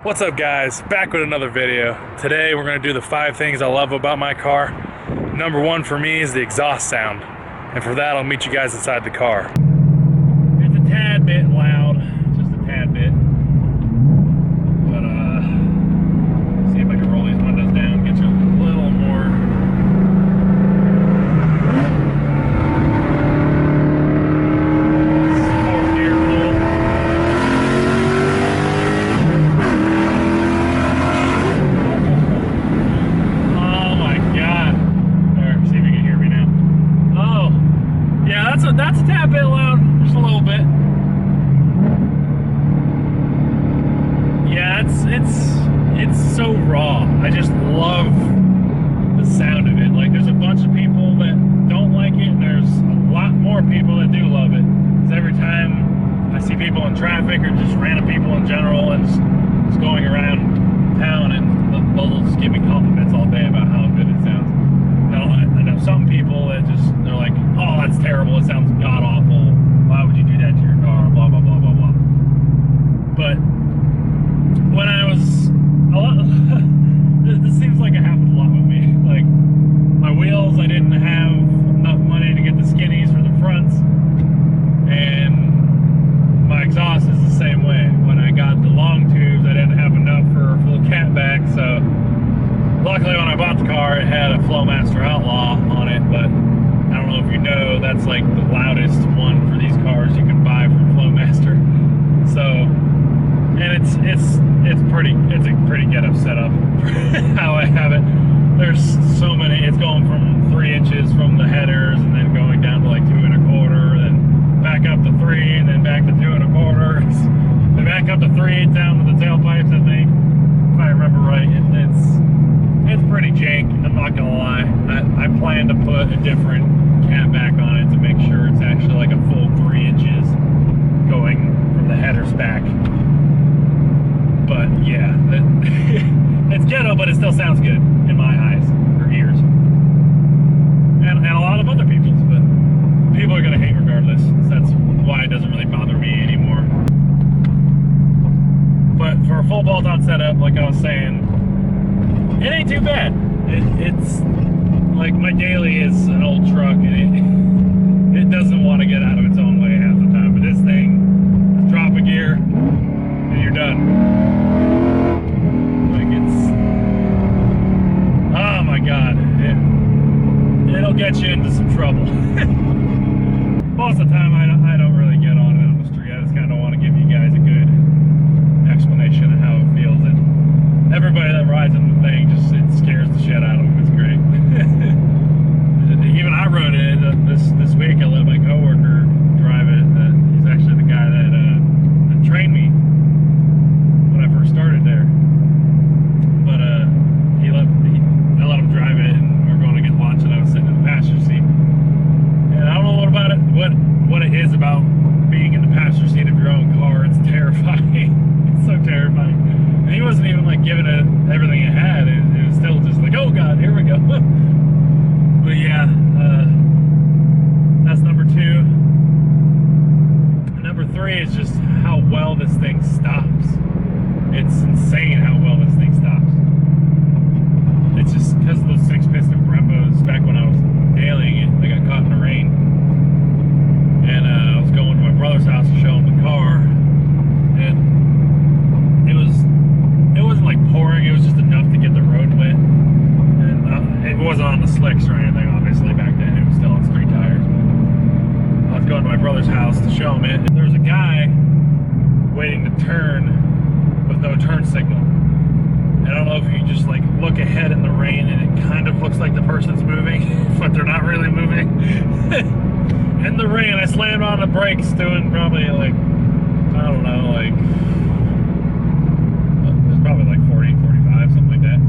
What's up guys, back with another video. Today we're going to do the 5 things I love about my car. Number 1 for me is the exhaust sound, and for that I'll meet you guys inside the car. It's a tad bit loud, just a tad bit, but see if I can roll these windows down, get you a little more. That's a tad bit loud, just a little bit. Yeah, it's so raw. I just love the sound of it. Like, there's a bunch of people that don't like it, and there's a lot more people that do love it. Because every time I see people in traffic or just random people in general and just going around town, and they'll just give me compliments all day about how good it sounds. I know some people that they're like, oh, that's terrible, it sounds god-awful, why would you do that to your car, blah, blah, blah, blah, blah. But when I was, this seems like it happens a lot with me. Like, my wheels, I didn't have enough money to get the skinnies for the fronts, and my exhaust is the same way. When I got the long tubes, I didn't have enough for a full catback, so luckily when I bought the car, it had a Flowmaster Outlaw on it, but I don't know if you know, that's like the loudest one for these cars you can buy from Flowmaster. So, and it's a pretty get-up setup for how I have it. There's so many, it's going from 3 inches from the headers, and then going down to like 2 1/4, then back up to 3, and then back to 2 1/4, then back up to 3, down to the tailpipes, I think, if I remember right. It's pretty jank, I'm not gonna lie. I plan to put a different catback on it to make sure it's actually like a full 3 inches going from the headers back. But yeah, it's ghetto, but it still sounds good in my eyes, or ears. And a lot of other people's, but people are gonna hate regardless. So that's why it doesn't really bother me anymore. But for a full bolt-on setup, like I was saying, it ain't too bad. It's like, my daily is an old truck, and it doesn't want to get out of its own way half the time. But this thing, just drop a gear and you're done. Like, oh my god, it'll get you into some trouble. Most of the time I don't really get on it on the street. I just kind of want to give you guys a good explanation of how it feels. And everybody that rides in the thing, it scares the shit out of them. It's great. Even I rode it this week. I let my coworker drive it. He's actually the guy that trained me when I first started there. But I let him drive it, and we're going to get lunch, and I was sitting in the passenger seat. And I don't know what it is about being in the passenger seat of your own car. It's terrifying. It's so terrifying. And he wasn't even like giving it everything it had. It was still just like, oh god, here we go. But yeah, that's number 2. Number 3 is just how well this thing stops. It's insane how well this thing stops. It's just because of those 6-piston Brembos. Back when I was dailying it, I got caught in the rain, and I was going to my brother's house to show him the car, and it wasn't like pouring, it was just enough to get the road wet. And it wasn't on the slicks or anything, obviously, back then. It was still on street tires. But I was going to my brother's house to show him it, and there was a guy waiting to turn with no turn signal. And I don't know if you just like look ahead in the rain and it kind of looks like the person's moving, but they're not really moving. In the rain, I slammed on the brakes doing probably like, I don't know, like, probably like 40, 45, something like that.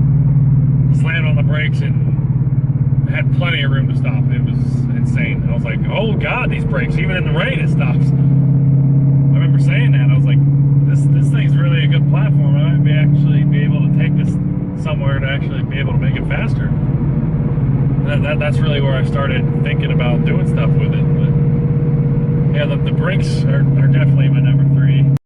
Slammed on the brakes and had plenty of room to stop. It was insane. I was like, oh god, these brakes, even in the rain it stops. I remember saying that. I was like, this thing's really a good platform. I might actually be able to take this somewhere to actually be able to make it faster. That's really where I started thinking about doing stuff with it. But yeah, the brakes are definitely my number 3.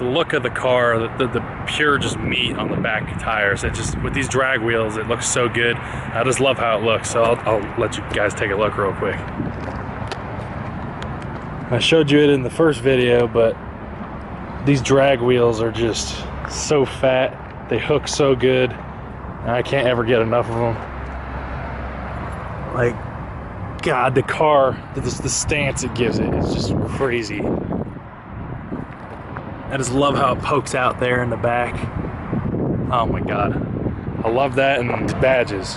the look of the car, the pure just meat on the back tires. It just, with these drag wheels, it looks so good. I just love how it looks. So I'll let you guys take a look real quick. I showed you it in the first video, but these drag wheels are just so fat. They hook so good. And I can't ever get enough of them. Like, God, the car, the stance it gives it is just crazy. I just love how it pokes out there in the back. Oh my God. I love that, and these badges.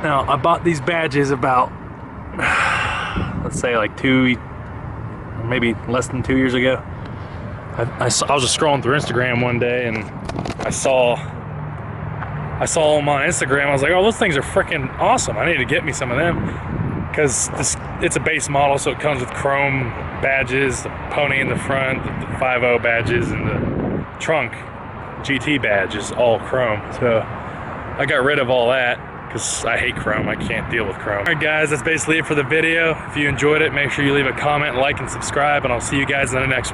Now, I bought these badges about, let's say like maybe less than 2 years ago. I was just scrolling through Instagram one day, and I saw them on Instagram. I was like, oh, those things are freaking awesome. I need to get me some of them. Because it's a base model, so it comes with chrome badges, the pony in the front, the 5.0 badges, and the trunk GT badge is all chrome. So I got rid of all that because I hate chrome. I can't deal with chrome. Alright guys, that's basically it for the video. If you enjoyed it, make sure you leave a comment, like, and subscribe, and I'll see you guys in the next one.